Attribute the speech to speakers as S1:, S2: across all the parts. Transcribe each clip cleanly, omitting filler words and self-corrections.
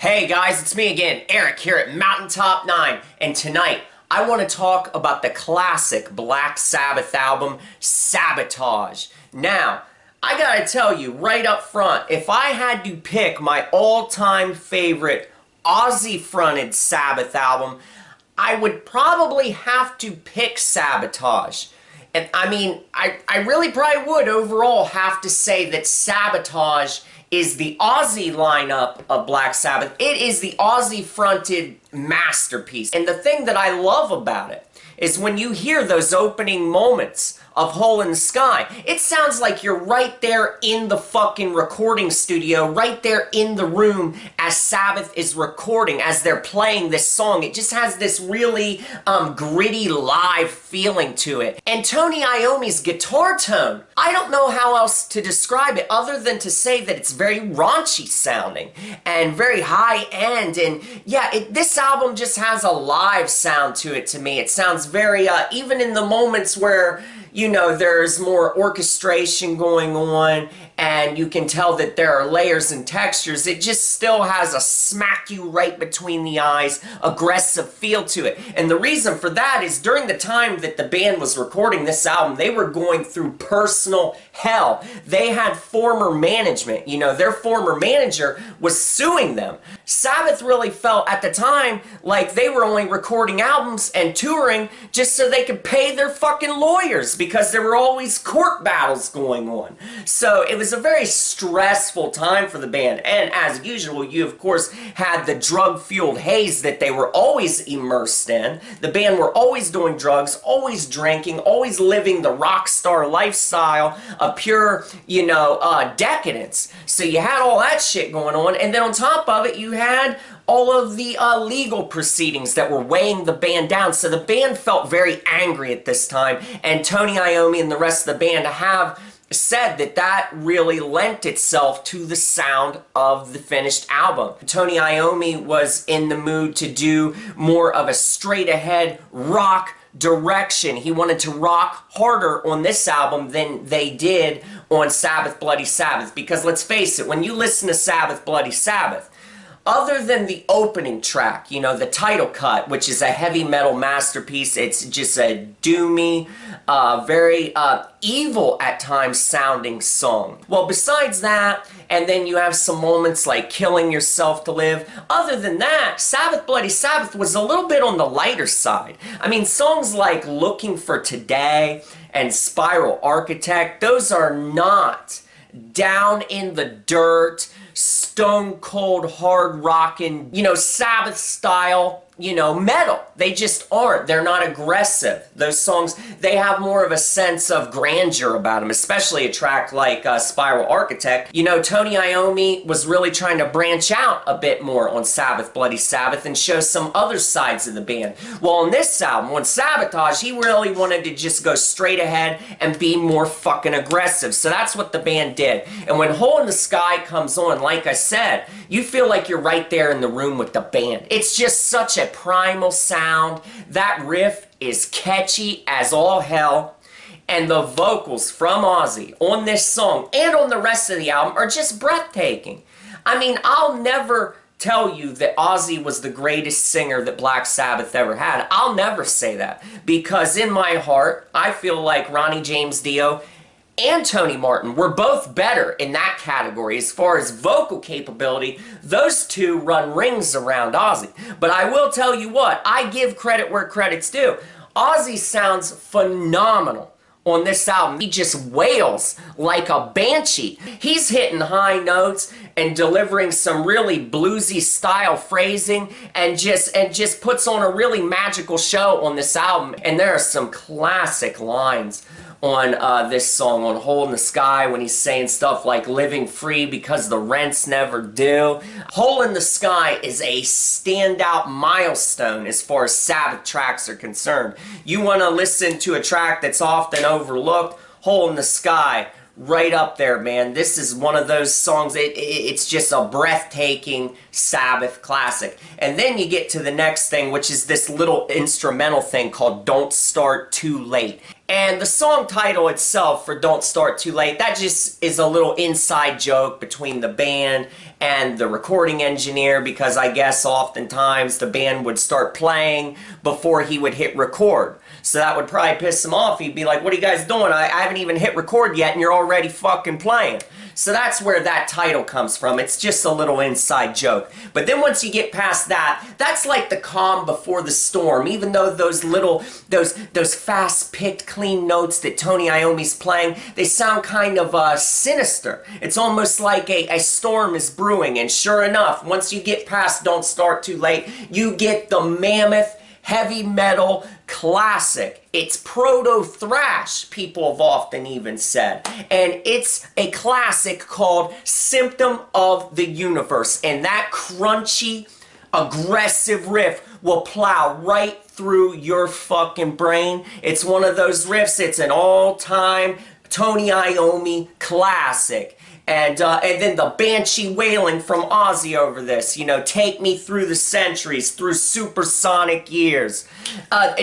S1: Hey guys, it's me again, Eric here at Mountaintop 9, and tonight I want to talk about the classic Black Sabbath album, Sabotage. Now, I gotta tell you right up front, if I had to pick my all-time favorite Ozzy-fronted Sabbath album, I would probably have to pick Sabotage. And I mean, I really probably would overall have to say that Sabotage is the Ozzy lineup of Black Sabbath. It is the Ozzy-fronted masterpiece. And the thing that I love about it is when you hear those opening moments of Hole in the Sky, it sounds like you're right there in the fucking recording studio, right there in the room as Sabbath is recording, as they're playing this song. It just has this really gritty live feeling to it. And Tony Iommi's guitar tone, I don't know how else to describe it other than to say that it's very raunchy sounding and very high end. And yeah, this album just has a live sound to it to me. It sounds very, even in the moments where, you know, there's more orchestration going on and you can tell that there are layers and textures, it just still has a smack you right between the eyes, aggressive feel to it. And the reason for that is during the time that the band was recording this album, they were going through personal hell. They had former management, you know, their former manager was suing them. Sabbath really felt at the time like they were only recording albums and touring just so they could pay their fucking lawyers, because there were always court battles going on. So it was a very stressful time for the band, and as usual, you of course had the drug-fueled haze that they were always immersed in. The band were always doing drugs, always drinking, always living the rock star lifestyle of pure, you know, decadence. So you had all that shit going on, and then on top of it, you had all of the legal proceedings that were weighing the band down. So the band felt very angry at this time, and Tony Iommi and the rest of the band have said that that really lent itself to the sound of the finished album. Tony Iommi was in the mood to do more of a straight-ahead rock direction. He wanted to rock harder on this album than they did on Sabbath Bloody Sabbath, because let's face it, when you listen to Sabbath Bloody Sabbath, other than the opening track, you know, the title cut, which is a heavy metal masterpiece, it's just a doomy, very evil at times sounding song. Well, besides that, and then you have some moments like Killing Yourself to Live, other than that, Sabbath Bloody Sabbath was a little bit on the lighter side. I mean, songs like Looking for Today and Spiral Architect, those are not down in the dirt, stone cold, hard rockin', you know, Sabbath style, you know, metal. They just aren't. They're not aggressive. Those songs, they have more of a sense of grandeur about them, especially a track like Spiral Architect. You know, Tony Iommi was really trying to branch out a bit more on Sabbath Bloody Sabbath and show some other sides of the band. Well, on this album, on Sabotage, he really wanted to just go straight ahead and be more fucking aggressive. So that's what the band did. And when Hole in the Sky comes on, like I said, you feel like you're right there in the room with the band. It's just such a primal sound. That riff is catchy as all hell, and the vocals from Ozzy on this song and on the rest of the album are just breathtaking. I mean, I'll never tell you that Ozzy was the greatest singer that Black Sabbath ever had. I'll never say that, because in my heart, I feel like Ronnie James Dio and Tony Martin were both better in that category. As far as vocal capability, those two run rings around Ozzy. But I will tell you what, I give credit where credit's due. Ozzy sounds phenomenal on this album. He just wails like a banshee. He's hitting high notes and delivering some really bluesy style phrasing, and just puts on a really magical show on this album. And there are some classic lines on this song, on Hole in the Sky, when he's saying stuff like living free because the rent's never due. Hole in the Sky is a standout milestone as far as Sabbath tracks are concerned. You want to listen to a track that's often overlooked, Hole in the Sky right up there, man. This is one of those songs, it's just a breathtaking Sabbath classic. And then you get to the next thing, which is this little instrumental thing called Don't Start Too Late. And the song title itself for Don't Start Too Late, that just is a little inside joke between the band and the recording engineer, because I guess oftentimes the band would start playing before he would hit record. So that would probably piss him off. He'd be like, what are you guys doing? I haven't even hit record yet and you're already fucking playing. So that's where that title comes from. It's just a little inside joke. But then once you get past that, that's like the calm before the storm. Even though those little, those fast-picked, clean notes that Tony Iommi's playing, they sound kind of sinister. It's almost like a storm is brewing. And sure enough, once you get past Don't Start Too Late, you get the mammoth, heavy metal classic. It's proto-thrash, people have often even said. And it's a classic called Symptom of the Universe. And that crunchy, aggressive riff will plow right through your fucking brain. It's one of those riffs, it's an all-time Tony Iommi classic. And then the banshee wailing from Ozzy over this, you know, take me through the centuries, through supersonic years.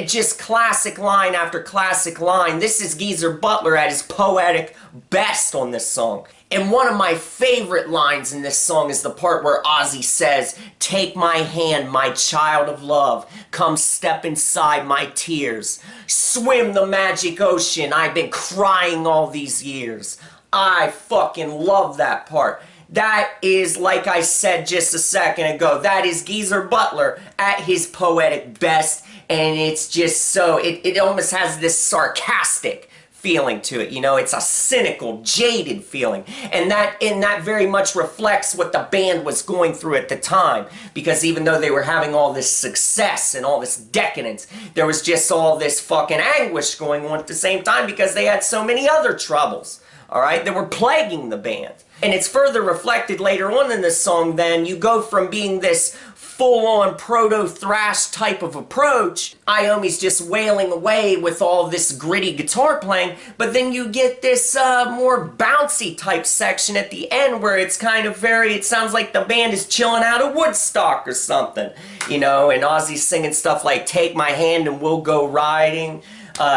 S1: Just classic line after classic line. This is Geezer Butler at his poetic best on this song. And one of my favorite lines in this song is the part where Ozzy says, take my hand, my child of love, come step inside my tears. Swim the magic ocean, I've been crying all these years. I fucking love that part. That is, like I said just a second ago, that is Geezer Butler at his poetic best, and it's just so, it almost has this sarcastic feeling to it, you know, it's a cynical, jaded feeling, and that very much reflects what the band was going through at the time, because even though they were having all this success and all this decadence, there was just all this fucking anguish going on at the same time, because they had so many other troubles. Alright, that were plaguing the band. And it's further reflected later on in this song. Then you go from being this full-on proto-thrash type of approach, Iommi's just wailing away with all this gritty guitar playing, but then you get this more bouncy type section at the end where it's kind of it sounds like the band is chilling out of Woodstock or something, you know, and Ozzy's singing stuff like, take my hand and we'll go riding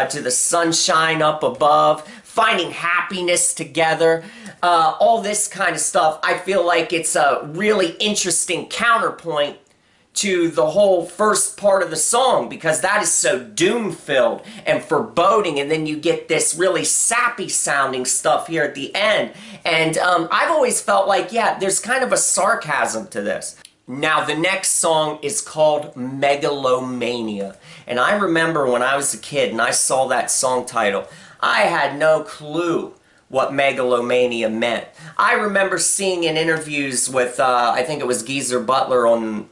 S1: to the sunshine up above, finding happiness together, all this kind of stuff. I feel like it's a really interesting counterpoint to the whole first part of the song, because that is so doom-filled and foreboding, and then you get this really sappy sounding stuff here at the end. And I've always felt like, yeah, there's kind of a sarcasm to this. Now, the next song is called Megalomania. And I remember when I was a kid and I saw that song title, I had no clue what megalomania meant. I remember seeing in interviews with, I think it was Geezer Butler on,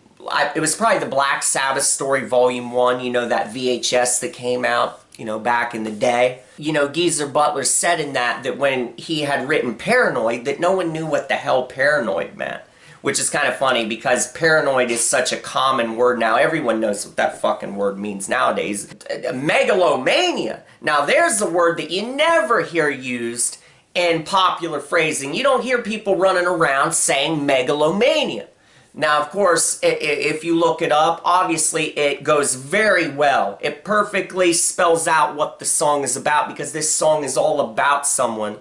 S1: it was probably the Black Sabbath Story Volume 1, you know, that VHS that came out, you know, back in the day. You know, Geezer Butler said in that when he had written Paranoid, that no one knew what the hell paranoid meant. Which is kind of funny, because paranoid is such a common word now. Everyone knows what that fucking word means nowadays. Megalomania. Now there's a word that you never hear used in popular phrasing. You don't hear people running around saying megalomania. Now, of course, if you look it up, obviously it goes very well. It perfectly spells out what the song is about, because this song is all about someone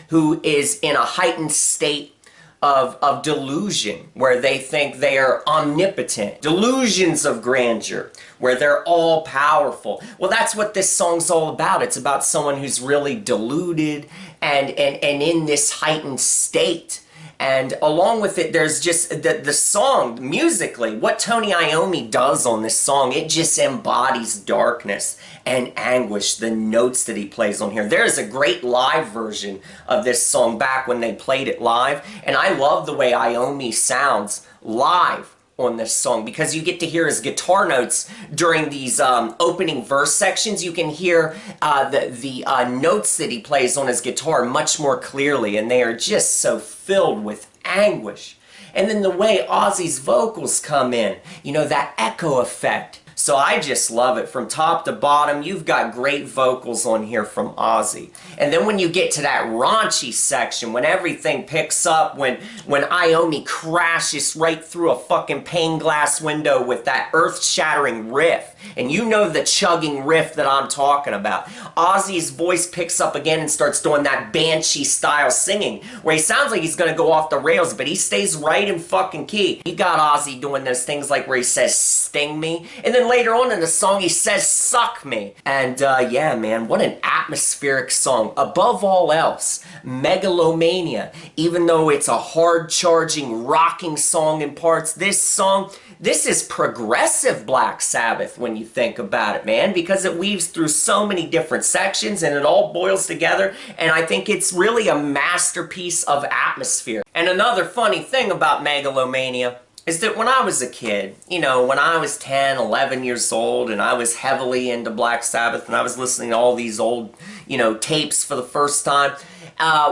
S1: who is in a heightened state of delusion, where they think they are omnipotent. Delusions of grandeur, where they're all powerful. Well, that's what this song's all about. It's about someone who's really deluded and in this heightened state. And along with it, there's just the song, musically, what Tony Iommi does on this song, it just embodies darkness and anguish, the notes that he plays on here. There is a great live version of this song back when they played it live, and I love the way Iommi sounds live on this song, because you get to hear his guitar notes during these opening verse sections. You can hear the notes that he plays on his guitar much more clearly, and they are just so filled with anguish. And then the way Ozzy's vocals come in, you know, that echo effect. So I just love it. From top to bottom, you've got great vocals on here from Ozzy. And then when you get to that raunchy section, when everything picks up, when Iommi crashes right through a fucking pane glass window with that earth-shattering riff, and you know the chugging riff that I'm talking about. Ozzy's voice picks up again and starts doing that banshee-style singing, where he sounds like he's gonna go off the rails, but he stays right in fucking key. You got Ozzy doing those things like where he says, "Sting me," and then later on in the song he says, "Suck me." And yeah, man, what an atmospheric song. Above all else, Megalomania, even though it's a hard-charging, rocking song in parts, this is progressive Black Sabbath when you think about it, man, because it weaves through so many different sections and it all boils together, and I think it's really a masterpiece of atmosphere. And another funny thing about Megalomania is that when I was a kid, you know, when I was 10, 11 years old, and I was heavily into Black Sabbath, and I was listening to all these old, you know, tapes for the first time,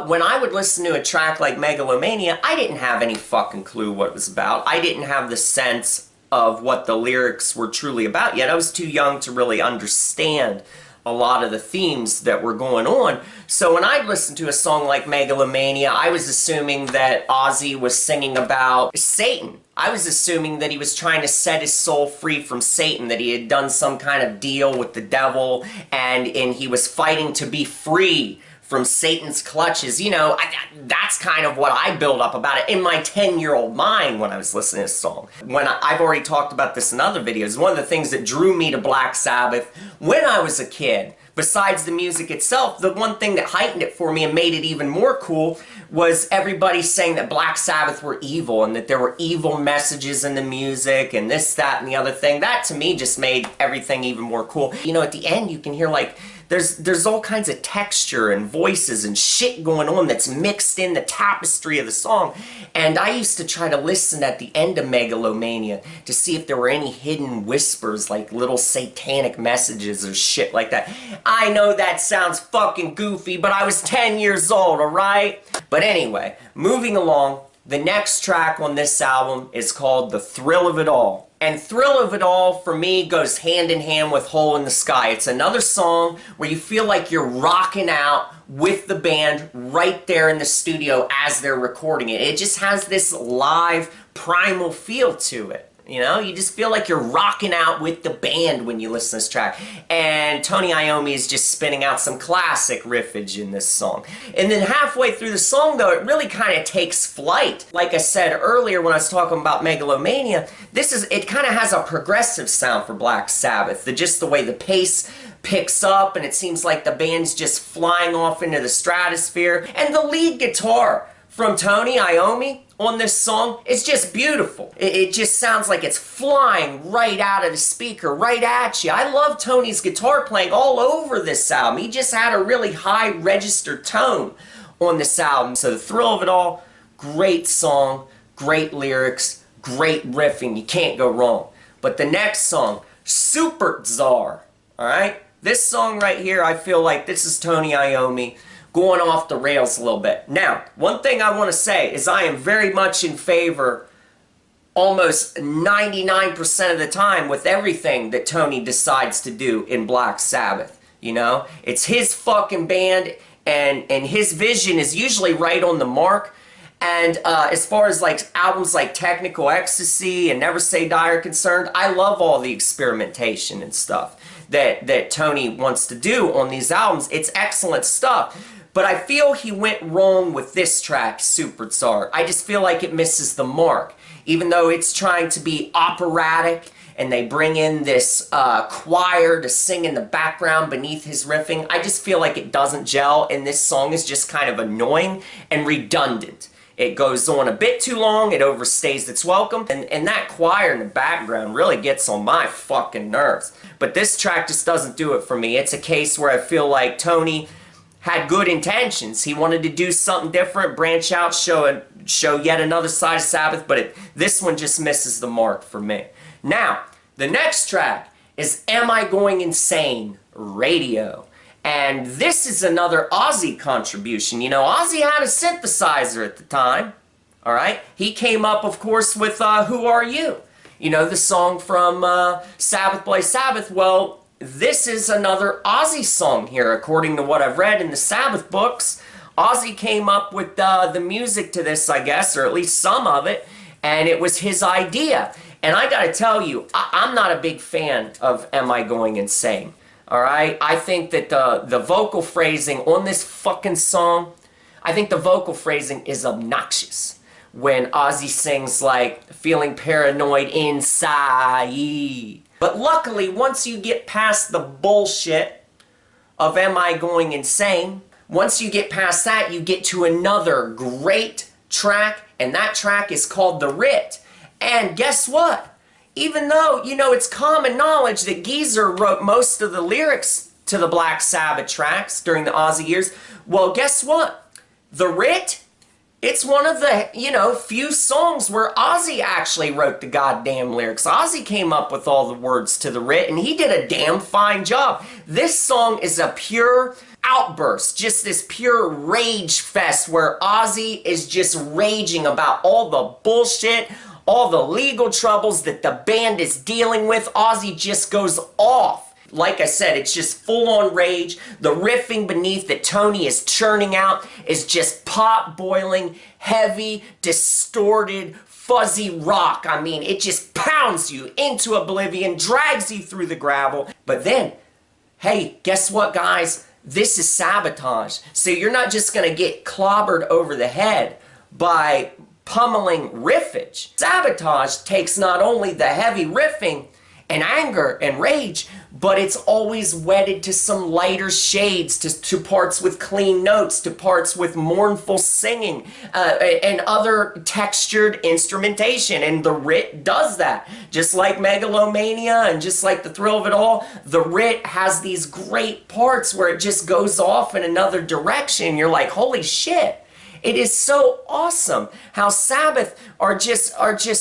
S1: when I would listen to a track like Megalomania, I didn't have any fucking clue what it was about. I didn't have the sense of what the lyrics were truly about yet. I was too young to really understand a lot of the themes that were going on. So when I listened to a song like Megalomania, I was assuming that Ozzy was singing about Satan. I was assuming that he was trying to set his soul free from Satan, that he had done some kind of deal with the devil, and he was fighting to be free from Satan's clutches. You know, that's kind of what I built up about it in my 10-year-old mind when I was listening to this song. I've already talked about this in other videos. One of the things that drew me to Black Sabbath when I was a kid, besides the music itself, the one thing that heightened it for me and made it even more cool was everybody saying that Black Sabbath were evil and that there were evil messages in the music and this, that, and the other thing. That to me just made everything even more cool. You know, at the end you can hear like there's all kinds of texture and voices and shit going on that's mixed in the tapestry of the song. And I used to try to listen at the end of Megalomania to see if there were any hidden whispers, like little satanic messages or shit like that. I know that sounds fucking goofy, but I was 10 years old, alright? But anyway, moving along, the next track on this album is called The Thrill of It All. And Thrill of It All, for me, goes hand in hand with Hole in the Sky. It's another song where you feel like you're rocking out with the band right there in the studio as they're recording it. It just has this live, primal feel to it. You know, you just feel like you're rocking out with the band when you listen to this track. And Tony Iommi is just spinning out some classic riffage in this song. And then halfway through the song, though, it really kind of takes flight. Like I said earlier when I was talking about Megalomania, it kind of has a progressive sound for Black Sabbath. Just the way the pace picks up and it seems like the band's just flying off into the stratosphere. And the lead guitar from Tony Iommi on this song, it's just beautiful. It just sounds like it's flying right out of the speaker, right at you. I love Tony's guitar playing all over this album. He just had a really high register tone on this album. So The Thrill of It All, great song, great lyrics, great riffing. You can't go wrong. But the next song, Super Czar, alright? This song right here, I feel like this is Tony Iommi going off the rails a little bit. Now, one thing I want to say is I am very much in favor, almost 99% of the time, with everything that Tony decides to do in Black Sabbath. You know? It's his fucking band, and his vision is usually right on the mark. And as far as like albums like Technical Ecstasy and Never Say Die are concerned, I love all the experimentation and stuff that Tony wants to do on these albums. It's excellent stuff. But I feel he went wrong with this track, Super Czar. I just feel like it misses the mark. Even though it's trying to be operatic and they bring in this choir to sing in the background beneath his riffing, I just feel like it doesn't gel, and this song is just kind of annoying and redundant. It goes on a bit too long, it overstays its welcome, and that choir in the background really gets on my fucking nerves. But this track just doesn't do it for me. It's a case where I feel like Tony had good intentions. He wanted to do something different, branch out, show yet another side of Sabbath, but this one just misses the mark for me. Now, the next track is Am I Going Insane? Radio. And this is another Ozzy contribution. You know, Ozzy had a synthesizer at the time, alright? He came up, of course, with Who Are You? You know, the song from Sabbath, Bloody Sabbath. Well, this is another Ozzy song here, according to what I've read in the Sabbath books. Ozzy came up with the music to this, I guess, or at least some of it, and it was his idea. And I gotta tell you, I'm not a big fan of Am I Going Insane? Alright? I think that the vocal phrasing on this fucking song, I think the vocal phrasing is obnoxious. When Ozzy sings like, feeling paranoid inside. But luckily, once you get past the bullshit of Am I Going Insane, once you get past that, you get to another great track, and that track is called The Writ. And guess what? Even though, you know, it's common knowledge that Geezer wrote most of the lyrics to the Black Sabbath tracks during the Ozzy years, well, guess what? The Writ, it's one of the, you know, few songs where Ozzy actually wrote the goddamn lyrics. Ozzy came up with all the words to The Writ, and he did a damn fine job. This song is a pure outburst, just this pure rage fest where Ozzy is just raging about all the bullshit, all the legal troubles that the band is dealing with. Ozzy just goes off. Like I said, it's just full-on rage. The riffing beneath that Tony is churning out is just pot-boiling, heavy, distorted, fuzzy rock. I mean, it just pounds you into oblivion, drags you through the gravel. But then, hey, guess what, guys? This is Sabotage. So you're not just going to get clobbered over the head by pummeling riffage. Sabotage takes not only the heavy riffing and anger and rage, but it's always wedded to some lighter shades, to parts with clean notes, to parts with mournful singing, and other textured instrumentation. And The Writ does that. Just like Megalomania and just like The Thrill of It All, The Writ has these great parts where it just goes off in another direction. You're like, holy shit. It is so awesome how Sabbath are just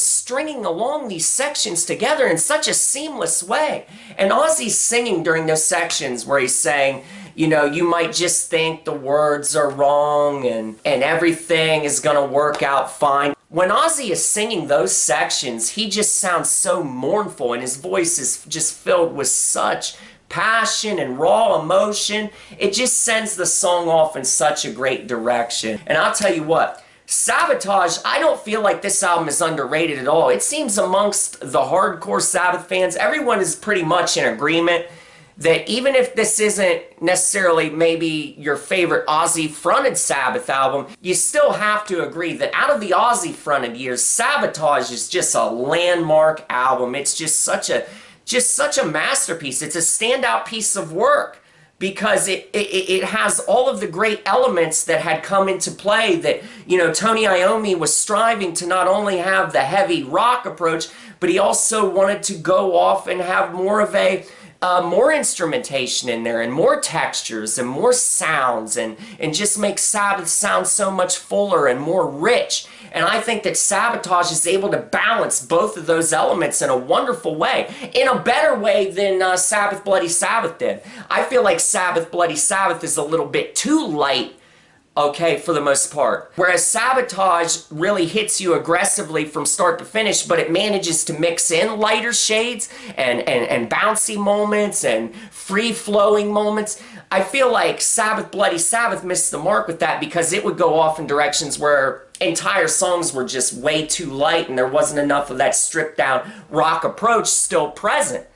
S1: stringing along these sections together in such a seamless way. And Ozzy's singing during those sections where he's saying, you know, you might just think the words are wrong and everything is going to work out fine. When Ozzy is singing those sections, he just sounds so mournful, and his voice is just filled with such passion and raw emotion. It just sends the song off in such a great direction. And I'll tell you what, Sabotage, I don't feel like this album is underrated at all. It seems amongst the hardcore Sabbath fans, everyone is pretty much in agreement that even if this isn't necessarily maybe your favorite Ozzy fronted Sabbath album, you still have to agree that out of the Ozzy fronted years, Sabotage is just a landmark album. It's just such a masterpiece. It's a standout piece of work because it has all of the great elements that had come into play that, you know, Tony Iommi was striving to not only have the heavy rock approach, but he also wanted to go off and have more of a more instrumentation in there and more textures and more sounds and just make Sabbath sound so much fuller and more rich. And I think that Sabotage is able to balance both of those elements in a wonderful way, in a better way than Sabbath Bloody Sabbath did. I feel like Sabbath Bloody Sabbath is a little bit too light, okay, for the most part. Whereas Sabotage really hits you aggressively from start to finish, but it manages to mix in lighter shades and bouncy moments and free-flowing moments. I feel like Sabbath Bloody Sabbath missed the mark with that because it would go off in directions where entire songs were just way too light and there wasn't enough of that stripped-down rock approach still present.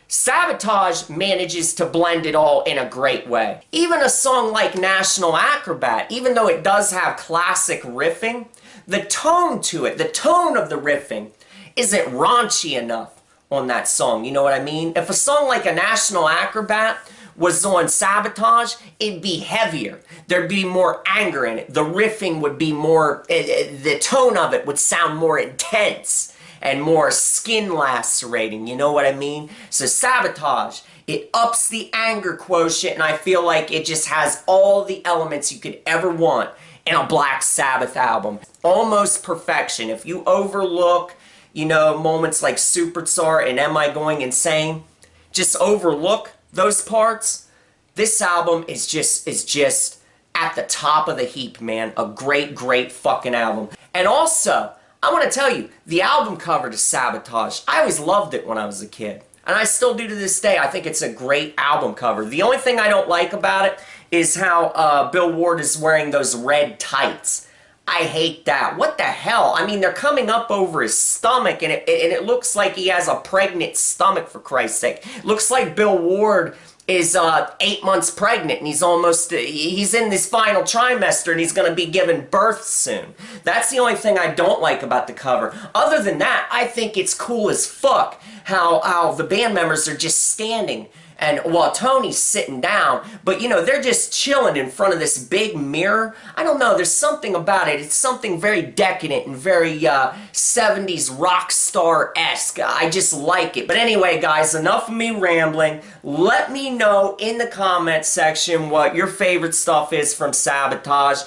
S1: Sabotage manages to blend it all in a great way. Even a song like National Acrobat, even though it does have classic riffing, the tone to it, the tone of the riffing, isn't raunchy enough on that song. You know what I mean? If a song like a National Acrobat was on Sabotage, it'd be heavier. There'd be more anger in it. The riffing would be more, the tone of it would sound more intense and more skin lacerating, you know what I mean? So Sabotage, it ups the anger quotient, and I feel like it just has all the elements you could ever want in a Black Sabbath album. Almost perfection. If you overlook, you know, moments like Superstar and Am I Going Insane, just overlook those parts, this album is just at the top of the heap, man. A great, great fucking album. And also, I want to tell you, the album cover to Sabotage, I always loved it when I was a kid. And I still do to this day. I think it's a great album cover. The only thing I don't like about it is how Bill Ward is wearing those red tights. I hate that. What the hell? I mean, they're coming up over his stomach, and it looks like he has a pregnant stomach, for Christ's sake. It looks like Bill Ward is 8 months pregnant, and he's in this final trimester, and he's going to be giving birth soon. That's the only thing I don't like about the cover. Other than that, I think it's cool as fuck how the band members are just standing, and while Tony's sitting down, but you know, they're just chilling in front of this big mirror. I don't know, there's something about it. It's something very decadent and very 70s rock star-esque. I just like it. But anyway, guys, enough of me rambling. Let me know in the comment section what your favorite stuff is from Sabotage.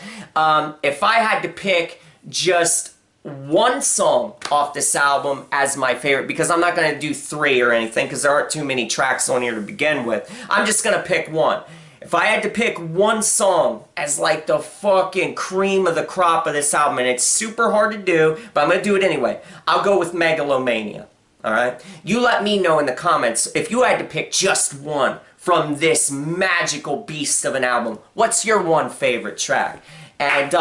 S1: If I had to pick just one song off this album as my favorite, because I'm not going to do 3 or anything because there aren't too many tracks on here to begin with. I'm just going to pick one. If I had to pick one song as like the fucking cream of the crop of this album, and it's super hard to do, but I'm going to do it anyway, I'll go with Megalomania. Alright? You let me know in the comments if you had to pick just one from this magical beast of an album. What's your one favorite track? And,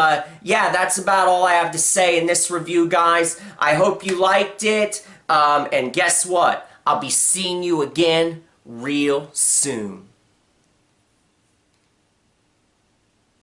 S1: yeah, that's about all I have to say in this review, guys. I hope you liked it. And guess what? I'll be seeing you again real soon.